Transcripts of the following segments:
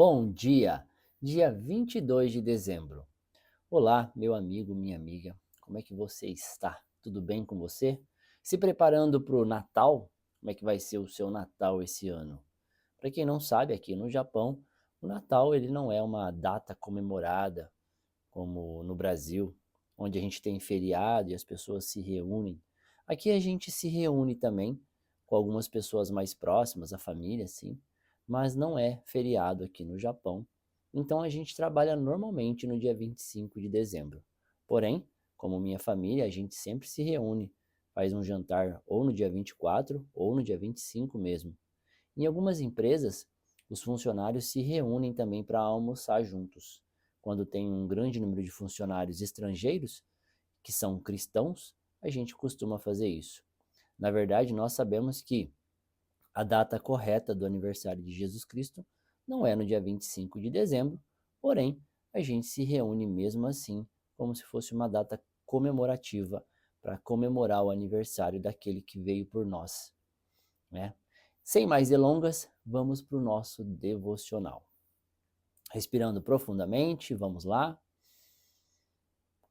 Bom dia, dia 22 de dezembro. Olá, meu amigo, minha amiga, como é que você está? Tudo bem com você? Se preparando para o Natal? Como é que vai ser o seu Natal esse ano? Para quem não sabe, aqui no Japão, o Natal ele não é uma data comemorada como no Brasil, onde a gente tem feriado e as pessoas se reúnem. Aqui a gente se reúne também com algumas pessoas mais próximas, a família, sim, mas não é feriado aqui no Japão. Então a gente trabalha normalmente no dia 25 de dezembro. Porém, como minha família, a gente sempre se reúne, faz um jantar ou no dia 24 ou no dia 25 mesmo. Em algumas empresas, os funcionários se reúnem também para almoçar juntos. Quando tem um grande número de funcionários estrangeiros, que são cristãos, a gente costuma fazer isso. Na verdade, nós sabemos que a data correta do aniversário de Jesus Cristo não é no dia 25 de dezembro, porém, a gente se reúne mesmo assim, como se fosse uma data comemorativa para comemorar o aniversário daquele que veio por nós, né? Sem mais delongas, vamos para o nosso devocional. Respirando profundamente, vamos lá.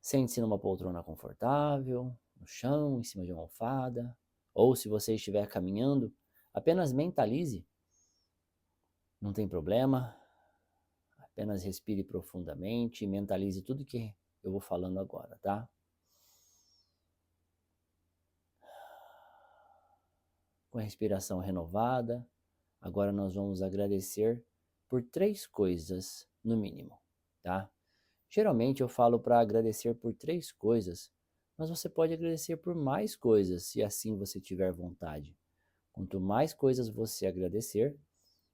Sente-se numa poltrona confortável, no chão, em cima de uma almofada, ou se você estiver caminhando, apenas mentalize, não tem problema, apenas respire profundamente e mentalize tudo que eu vou falando agora, tá? Com a respiração renovada, agora nós vamos agradecer por 3 coisas, no mínimo, tá? Geralmente eu falo para agradecer por 3 coisas, mas você pode agradecer por mais coisas, se assim você tiver vontade. Quanto mais coisas você agradecer,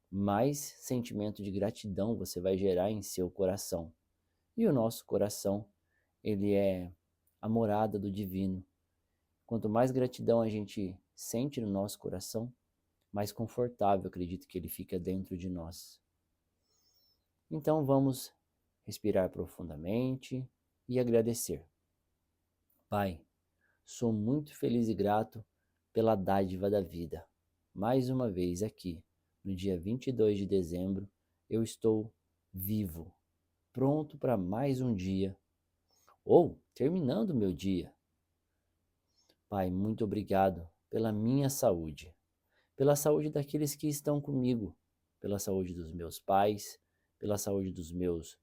mais sentimento de gratidão você vai gerar em seu coração. E o nosso coração, ele é a morada do divino. Quanto mais gratidão a gente sente no nosso coração, mais confortável acredito que ele fica dentro de nós. Então vamos respirar profundamente e agradecer. Pai, sou muito feliz e grato pela dádiva da vida. Mais uma vez aqui, no dia 22 de dezembro, eu estou vivo, pronto para mais um dia, ou terminando o meu dia. Pai, muito obrigado pela minha saúde, pela saúde daqueles que estão comigo, pela saúde dos meus pais, pela saúde dos meus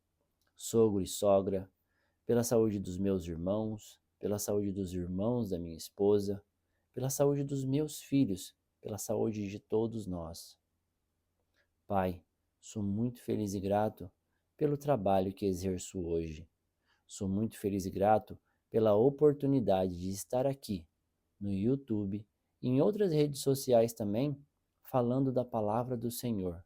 sogro e sogra, pela saúde dos meus irmãos, pela saúde dos irmãos da minha esposa, pela saúde dos meus filhos, pela saúde de todos nós. Pai, sou muito feliz e grato pelo trabalho que exerço hoje. Sou muito feliz e grato pela oportunidade de estar aqui no YouTube e em outras redes sociais também, falando da palavra do Senhor.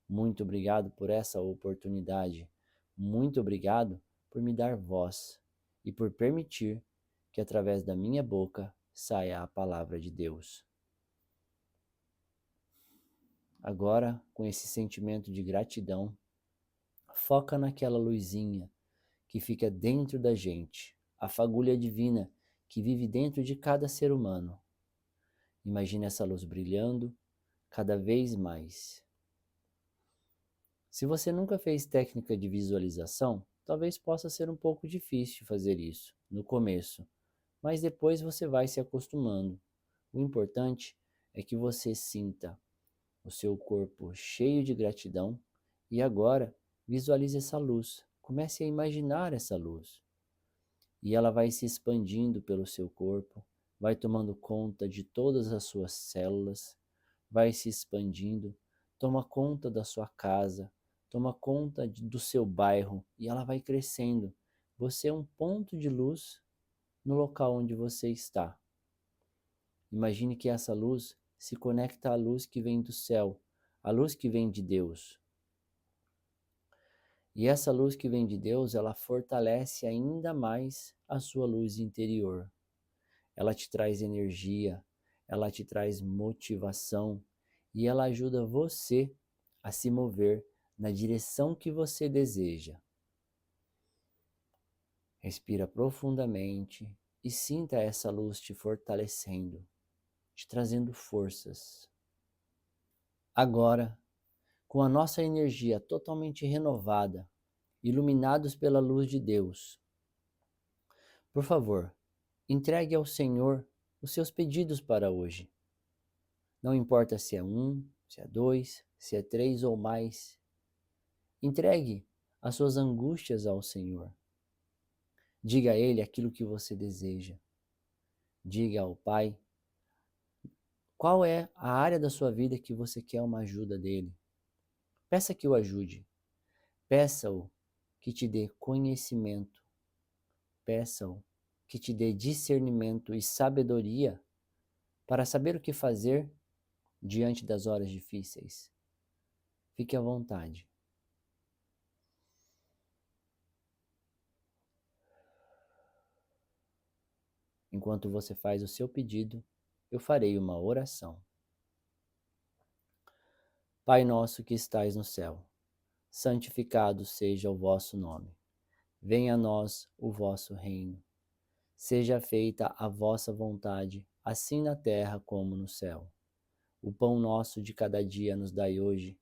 Muito obrigado por essa oportunidade. Muito obrigado por me dar voz e por permitir que através da minha boca saia a palavra de Deus. Agora, com esse sentimento de gratidão, foca naquela luzinha que fica dentro da gente, a fagulha divina que vive dentro de cada ser humano. Imagine essa luz brilhando cada vez mais. Se você nunca fez técnica de visualização, talvez possa ser um pouco difícil fazer isso no começo, mas depois você vai se acostumando. O importante é que você sinta o seu corpo cheio de gratidão e agora visualize essa luz. Comece a imaginar essa luz e ela vai se expandindo pelo seu corpo, vai tomando conta de todas as suas células, vai se expandindo, toma conta da sua casa, toma conta do seu bairro e ela vai crescendo. Você é um ponto de luz no local onde você está. Imagine que essa luz se conecta à luz que vem do céu, à luz que vem de Deus. E essa luz que vem de Deus, ela fortalece ainda mais a sua luz interior. Ela te traz energia, ela te traz motivação e ela ajuda você a se mover na direção que você deseja. Respira profundamente e sinta essa luz te fortalecendo, te trazendo forças. Agora, com a nossa energia totalmente renovada, iluminados pela luz de Deus, por favor, entregue ao Senhor os seus pedidos para hoje. Não importa se é um, se é dois, se é três ou mais. Entregue as suas angústias ao Senhor. Diga a Ele aquilo que você deseja. Diga ao Pai qual é a área da sua vida que você quer uma ajuda dele. Peça que o ajude. Peça-o que te dê conhecimento. Peça-o que te dê discernimento e sabedoria para saber o que fazer diante das horas difíceis. Fique à vontade. Enquanto você faz o seu pedido, eu farei uma oração. Pai nosso que estais no céu, santificado seja o vosso nome. Venha a nós o vosso reino. Seja feita a vossa vontade, assim na terra como no céu. O pão nosso de cada dia nos dai hoje.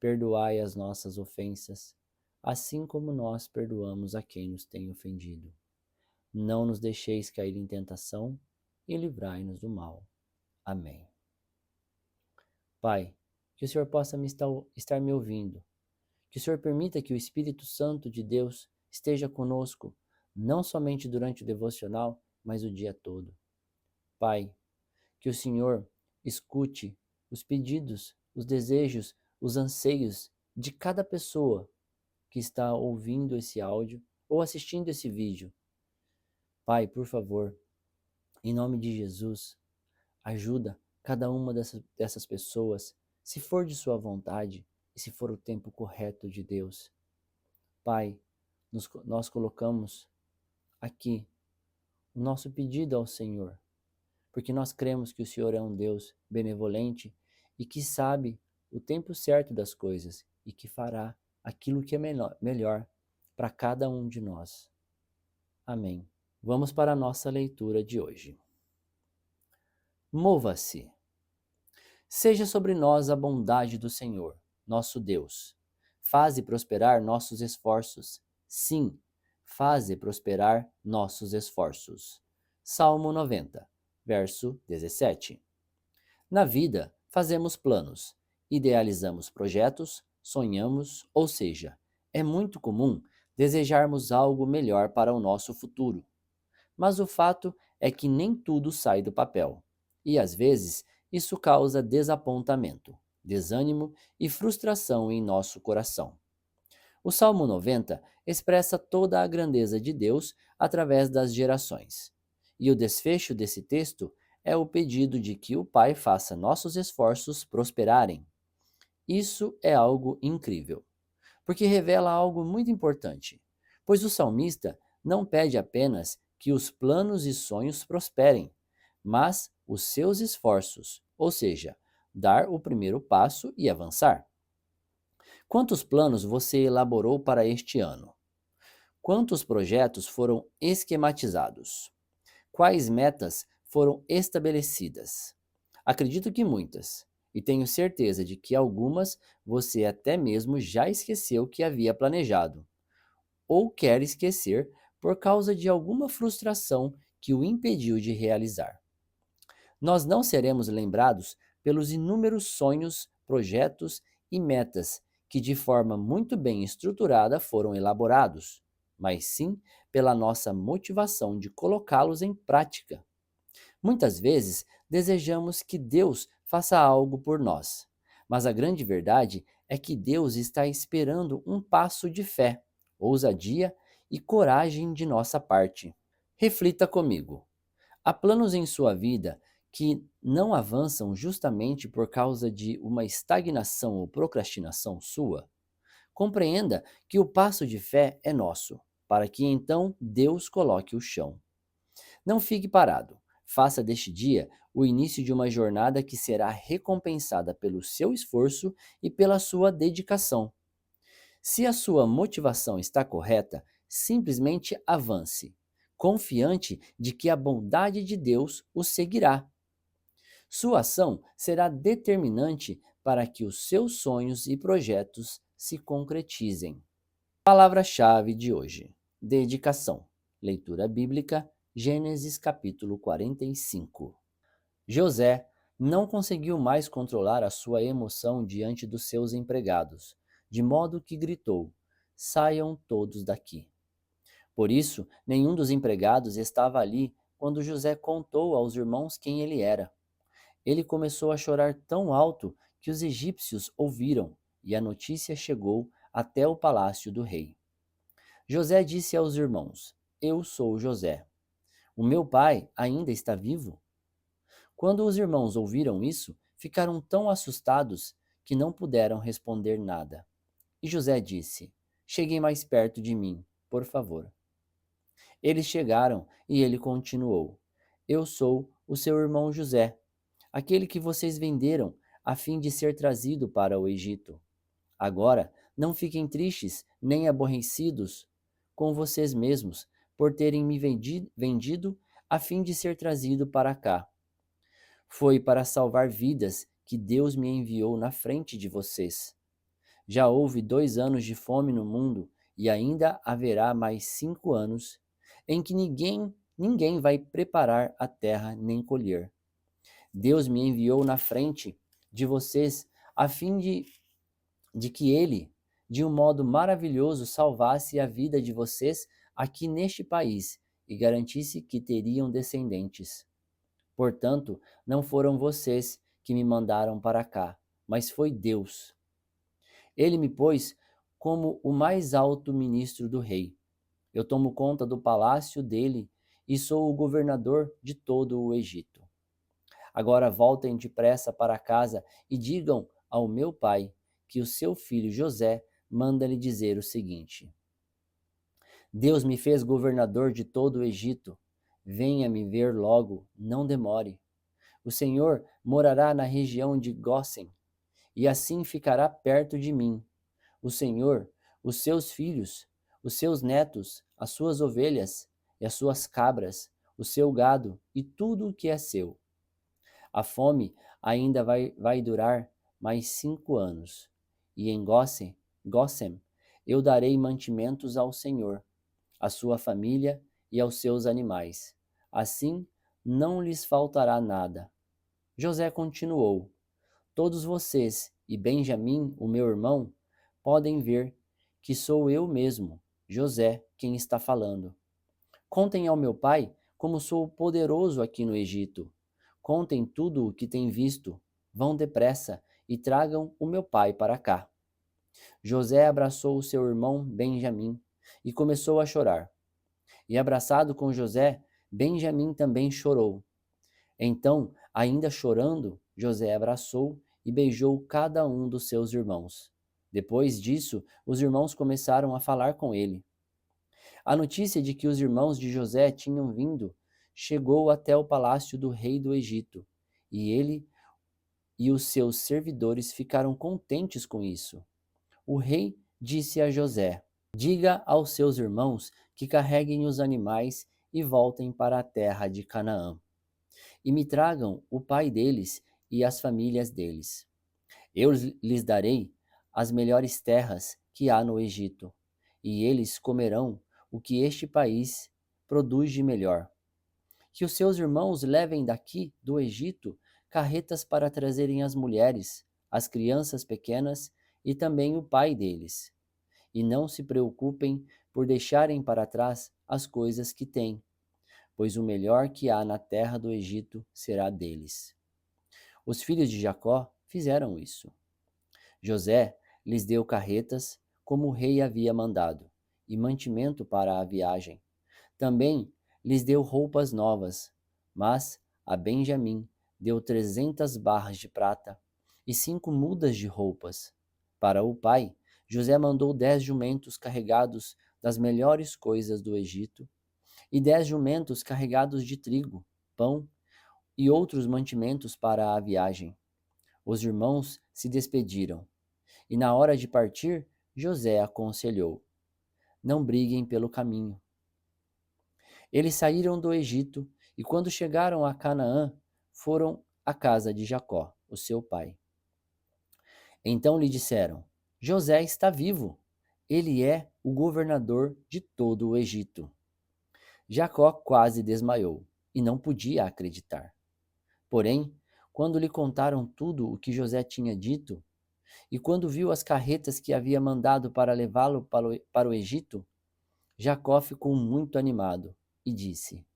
Perdoai as nossas ofensas, assim como nós perdoamos a quem nos tem ofendido. Não nos deixeis cair em tentação e livrai-nos do mal. Amém. Pai, que o Senhor possa estar me ouvindo. Que o Senhor permita que o Espírito Santo de Deus esteja conosco, não somente durante o devocional, mas o dia todo. Pai, que o Senhor escute os pedidos, os desejos, os anseios de cada pessoa que está ouvindo esse áudio ou assistindo esse vídeo. Pai, por favor, em nome de Jesus, ajuda cada uma dessas pessoas, se for de sua vontade e se for o tempo correto de Deus. Pai, nós colocamos aqui o nosso pedido ao Senhor, porque nós cremos que o Senhor é um Deus benevolente e que sabe o tempo certo das coisas e que fará aquilo que é melhor para cada um de nós. Amém. Vamos para a nossa leitura de hoje. Mova-se. Seja sobre nós a bondade do Senhor, nosso Deus. Faze prosperar nossos esforços. Sim, faze prosperar nossos esforços. Salmo 90, verso 17. Na vida, fazemos planos, idealizamos projetos, sonhamos, ou seja, é muito comum desejarmos algo melhor para o nosso futuro. Mas o fato é que nem tudo sai do papel. E às vezes isso causa desapontamento, desânimo e frustração em nosso coração. O Salmo 90 expressa toda a grandeza de Deus através das gerações. E o desfecho desse texto é o pedido de que o Pai faça nossos esforços prosperarem. Isso é algo incrível, porque revela algo muito importante, pois o salmista não pede apenas que os planos e sonhos prosperem, mas os seus esforços, ou seja, dar o primeiro passo e avançar. Quantos planos você elaborou para este ano? Quantos projetos foram esquematizados? Quais metas foram estabelecidas? Acredito que muitas, e tenho certeza de que algumas você até mesmo já esqueceu que havia planejado, ou quer esquecer por causa de alguma frustração que o impediu de realizar. Nós não seremos lembrados pelos inúmeros sonhos, projetos e metas que de forma muito bem estruturada foram elaborados, mas sim pela nossa motivação de colocá-los em prática. Muitas vezes desejamos que Deus faça algo por nós, mas a grande verdade é que Deus está esperando um passo de fé, ousadia e coragem de nossa parte. Reflita comigo. Há planos em sua vida que não avançam justamente por causa de uma estagnação ou procrastinação sua? Compreenda que o passo de fé é nosso, para que então Deus coloque o chão. Não fique parado. Faça deste dia o início de uma jornada que será recompensada pelo seu esforço e pela sua dedicação. Se a sua motivação está correta, simplesmente avance, confiante de que a bondade de Deus o seguirá. Sua ação será determinante para que os seus sonhos e projetos se concretizem. Palavra-chave de hoje: dedicação. Leitura bíblica, Gênesis capítulo 45. José não conseguiu mais controlar a sua emoção diante dos seus empregados, de modo que gritou: "Saiam todos daqui!" Por isso, nenhum dos empregados estava ali quando José contou aos irmãos quem ele era. Ele começou a chorar tão alto que os egípcios ouviram, e a notícia chegou até o palácio do rei. José disse aos irmãos: "Eu sou José. O meu pai ainda está vivo?" Quando os irmãos ouviram isso, ficaram tão assustados que não puderam responder nada. E José disse: "Cheguem mais perto de mim, por favor." Eles chegaram e ele continuou: "Eu sou o seu irmão José, aquele que vocês venderam a fim de ser trazido para o Egito. Agora, não fiquem tristes nem aborrecidos com vocês mesmos por terem me vendido a fim de ser trazido para cá. Foi para salvar vidas que Deus me enviou na frente de vocês. Já houve 2 anos de fome no mundo e ainda haverá mais 5 anos em que ninguém vai preparar a terra nem colher. Deus me enviou na frente de vocês a fim de que Ele, de um modo maravilhoso, salvasse a vida de vocês aqui neste país e garantisse que teriam descendentes. Portanto, não foram vocês que me mandaram para cá, mas foi Deus. Ele me pôs como o mais alto ministro do rei. Eu tomo conta do palácio dele e sou o governador de todo o Egito. Agora voltem depressa para casa e digam ao meu pai que o seu filho José manda lhe dizer o seguinte: Deus me fez governador de todo o Egito. Venha me ver logo, não demore. O Senhor morará na região de Gósen, e assim ficará perto de mim. O Senhor, os seus filhos, os seus netos, as suas ovelhas e as suas cabras, o seu gado e tudo o que é seu. A fome ainda vai durar mais 5 anos. E em Gósem, eu darei mantimentos ao Senhor, à sua família e aos seus animais. Assim, não lhes faltará nada. José continuou: Todos vocês e Benjamim, o meu irmão, podem ver que sou eu mesmo, José, quem está falando. Contem ao meu pai como sou poderoso aqui no Egito. Contem tudo o que têm visto. Vão depressa e tragam o meu pai para cá. José abraçou o seu irmão Benjamim e começou a chorar. E abraçado com José, Benjamim também chorou. Então, ainda chorando, José abraçou e beijou cada um dos seus irmãos. Depois disso, os irmãos começaram a falar com ele. A notícia de que os irmãos de José tinham vindo chegou até o palácio do rei do Egito, e ele e os seus servidores ficaram contentes com isso. O rei disse a José: Diga aos seus irmãos que carreguem os animais e voltem para a terra de Canaã, e me tragam o pai deles e as famílias deles. Eu lhes darei as melhores terras que há no Egito, e eles comerão o que este país produz de melhor. Que os seus irmãos levem daqui, do Egito, carretas para trazerem as mulheres, as crianças pequenas e também o pai deles. E não se preocupem por deixarem para trás as coisas que têm, pois o melhor que há na terra do Egito será deles. Os filhos de Jacó fizeram isso. José lhes deu carretas, como o rei havia mandado, e mantimento para a viagem. Também lhes deu roupas novas, mas a Benjamim deu 300 barras de prata e 5 mudas de roupas. Para o pai, José mandou 10 jumentos carregados das melhores coisas do Egito e 10 jumentos carregados de trigo, pão e outros mantimentos para a viagem. Os irmãos se despediram, e na hora de partir, José aconselhou: Não briguem pelo caminho. Eles saíram do Egito e, quando chegaram a Canaã, foram à casa de Jacó, o seu pai. Então lhe disseram: José está vivo. Ele é o governador de todo o Egito. Jacó quase desmaiou e não podia acreditar. Porém, quando lhe contaram tudo o que José tinha dito, e quando viu as carretas que havia mandado para levá-lo para o Egito, Jacó ficou muito animado e disse: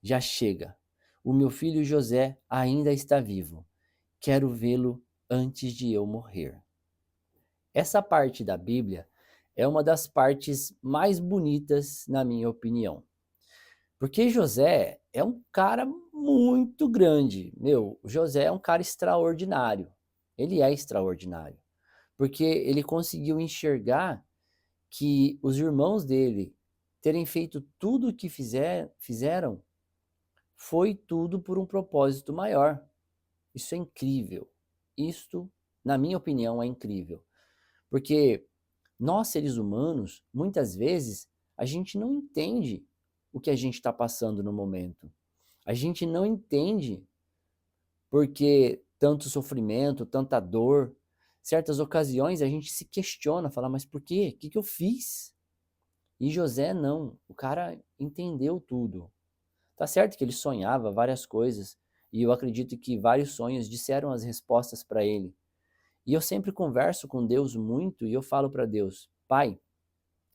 Já chega. O meu filho José ainda está vivo. Quero vê-lo antes de eu morrer. Essa parte da Bíblia é uma das partes mais bonitas, na minha opinião. Porque José é um cara muito grande. Meu, José é um cara extraordinário. Ele é extraordinário. Porque ele conseguiu enxergar que os irmãos dele terem feito tudo o que fizeram foi tudo por um propósito maior. Isso é incrível. Isto, na minha opinião, é incrível. Porque nós, seres humanos, muitas vezes, a gente não entende o que a gente está passando no momento. A gente não entende porque tanto sofrimento, tanta dor. Certas ocasiões a gente se questiona, fala, mas por quê? O que que eu fiz? E José não, o cara entendeu tudo. Tá certo que ele sonhava várias coisas, e eu acredito que vários sonhos disseram as respostas para ele. E eu sempre converso com Deus muito e eu falo para Deus: Pai,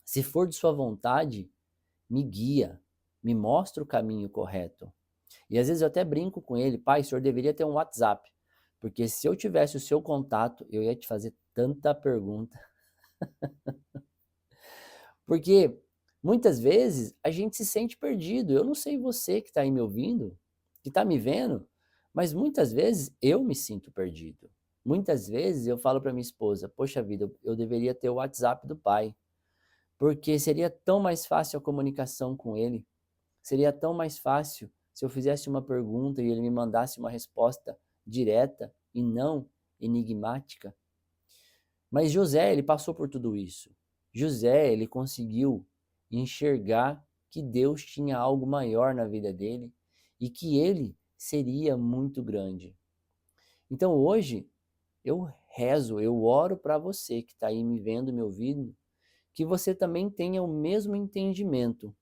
se for de sua vontade, me guia, me mostra o caminho correto. E às vezes eu até brinco com ele: Pai, o senhor deveria ter um WhatsApp, porque se eu tivesse o seu contato, eu ia te fazer tanta pergunta. Porque muitas vezes a gente se sente perdido. Eu não sei você que está aí me ouvindo, que está me vendo, mas muitas vezes eu me sinto perdido. Muitas vezes eu falo para minha esposa: Poxa vida, eu deveria ter o WhatsApp do pai, porque seria tão mais fácil a comunicação com ele. Seria tão mais fácil se eu fizesse uma pergunta e ele me mandasse uma resposta direta e não enigmática. Mas José, ele passou por tudo isso. José, ele conseguiu enxergar que Deus tinha algo maior na vida dele e que ele seria muito grande. Então hoje eu rezo, eu oro para você que está aí me vendo, me ouvindo, que você também tenha o mesmo entendimento.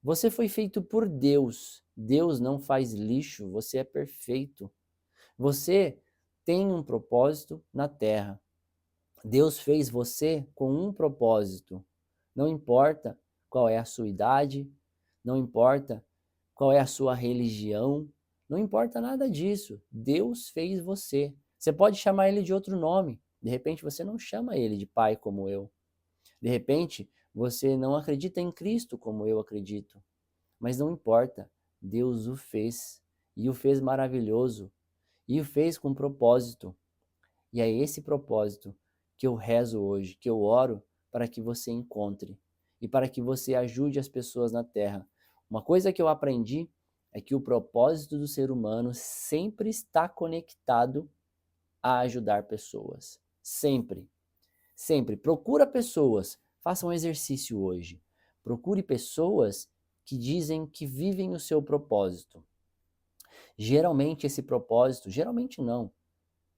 Você foi feito por Deus. Deus não faz lixo, você é perfeito. Você tem um propósito na terra. Deus fez você com um propósito. Não importa qual é a sua idade, não importa qual é a sua religião, não importa nada disso. Deus fez você. Você pode chamar ele de outro nome. De repente você não chama ele de pai como eu. De repente você não acredita em Cristo como eu acredito. Mas não importa. Deus o fez. E o fez maravilhoso. E o fez com propósito. E é esse propósito que eu rezo hoje, que eu oro para que você encontre e para que você ajude as pessoas na Terra. Uma coisa que eu aprendi é que o propósito do ser humano sempre está conectado a ajudar pessoas. Sempre. Sempre. Procura pessoas. Faça um exercício hoje. Procure pessoas que dizem que vivem o seu propósito. Geralmente esse propósito, geralmente não,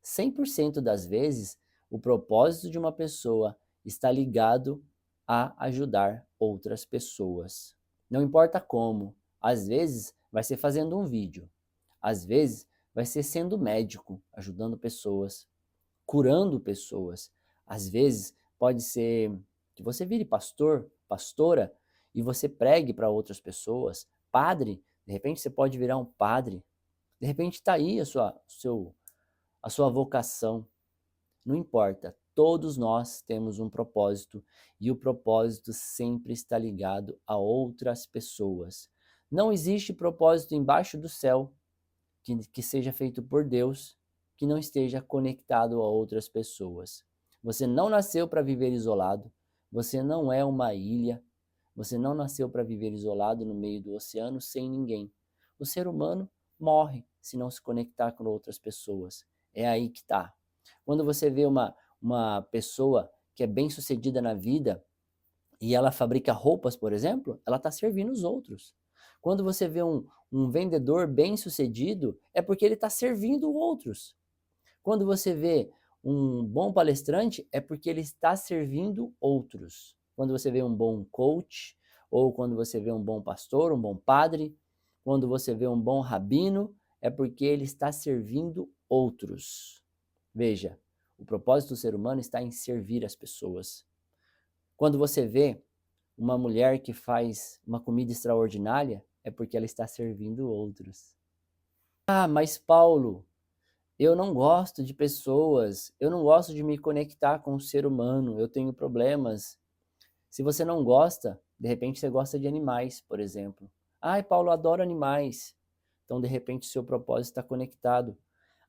100% das vezes, o propósito de uma pessoa está ligado a ajudar outras pessoas. Não importa como. Às vezes vai ser fazendo um vídeo. Às vezes vai ser sendo médico, ajudando pessoas, curando pessoas. Às vezes pode ser que você vire pastor, pastora, e você pregue para outras pessoas. Padre, de repente você pode virar um padre. De repente está aí a sua vocação. Não importa, todos nós temos um propósito e o propósito sempre está ligado a outras pessoas. Não existe propósito embaixo do céu que seja feito por Deus que não esteja conectado a outras pessoas. Você não nasceu para viver isolado, você não é uma ilha, você não nasceu para viver isolado no meio do oceano sem ninguém. O ser humano morre se não se conectar com outras pessoas. É aí que está. Quando você vê uma pessoa que é bem-sucedida na vida e ela fabrica roupas, por exemplo, ela está servindo os outros. Quando você vê um vendedor bem-sucedido, é porque ele está servindo outros. Quando você vê Um bom palestrante é porque ele está servindo outros. Quando você vê um bom coach, ou quando você vê um bom pastor, um bom padre, quando você vê um bom rabino, é porque ele está servindo outros. Veja, o propósito do ser humano está em servir as pessoas. Quando você vê uma mulher que faz uma comida extraordinária, é porque ela está servindo outros. Ah, mas Paulo, eu não gosto de pessoas, eu não gosto de me conectar com o ser humano, eu tenho problemas. Se você não gosta, de repente você gosta de animais, por exemplo. Ai, Paulo, eu adoro animais. Então, de repente, o seu propósito está conectado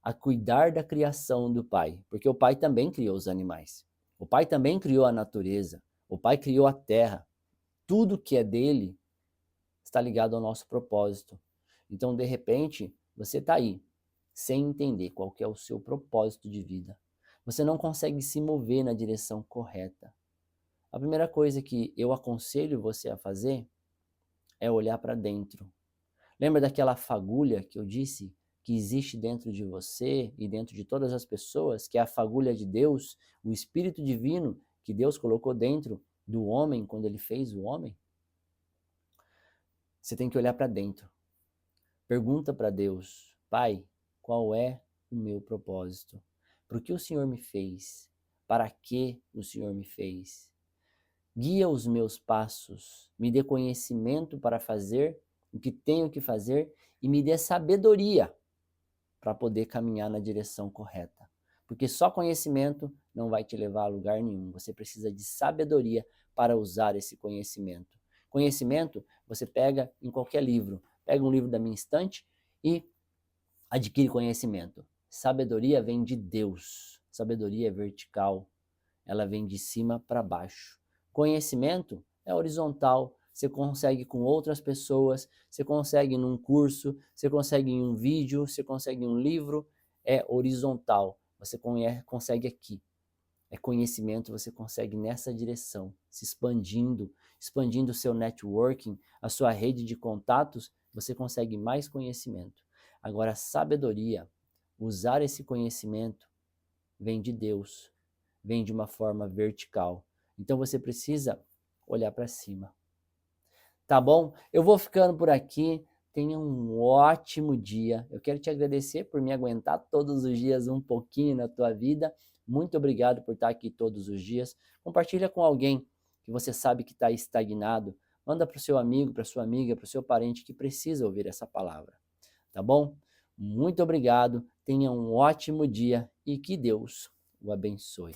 a cuidar da criação do Pai, porque o Pai também criou os animais. O Pai também criou a natureza. O Pai criou a terra. Tudo que é dele está ligado ao nosso propósito. Então, de repente, você está aí, sem entender qual que é o seu propósito de vida. Você não consegue se mover na direção correta. A primeira coisa que eu aconselho você a fazer é olhar para dentro. Lembra daquela fagulha que eu disse que existe dentro de você e dentro de todas as pessoas, que é a fagulha de Deus, o Espírito Divino que Deus colocou dentro do homem quando ele fez o homem? Você tem que olhar para dentro. Pergunta para Deus: Pai, qual é o meu propósito? Por que o Senhor me fez? Para que o Senhor me fez? Guia os meus passos, me dê conhecimento para fazer o que tenho que fazer e me dê sabedoria para poder caminhar na direção correta. Porque só conhecimento não vai te levar a lugar nenhum. Você precisa de sabedoria para usar esse conhecimento. Conhecimento você pega em qualquer livro. Pega um livro da minha estante e adquire conhecimento. Sabedoria vem de Deus. Sabedoria é vertical. Ela vem de cima para baixo. Conhecimento é horizontal. Você consegue com outras pessoas, você consegue num curso, você consegue em um vídeo, você consegue em um livro. É horizontal. Você consegue aqui. É conhecimento, você consegue nessa direção, se expandindo, expandindo o seu networking, a sua rede de contatos, você consegue mais conhecimento. Agora, a sabedoria, usar esse conhecimento, vem de Deus, vem de uma forma vertical. Então você precisa olhar para cima. Tá bom? Eu vou ficando por aqui. Tenha um ótimo dia. Eu quero te agradecer por me aguentar todos os dias um pouquinho na tua vida. Muito obrigado por estar aqui todos os dias. Compartilha com alguém que você sabe que está estagnado. Manda para o seu amigo, para sua amiga, para o seu parente que precisa ouvir essa palavra. Tá bom? Muito obrigado. Tenha um ótimo dia e que Deus o abençoe.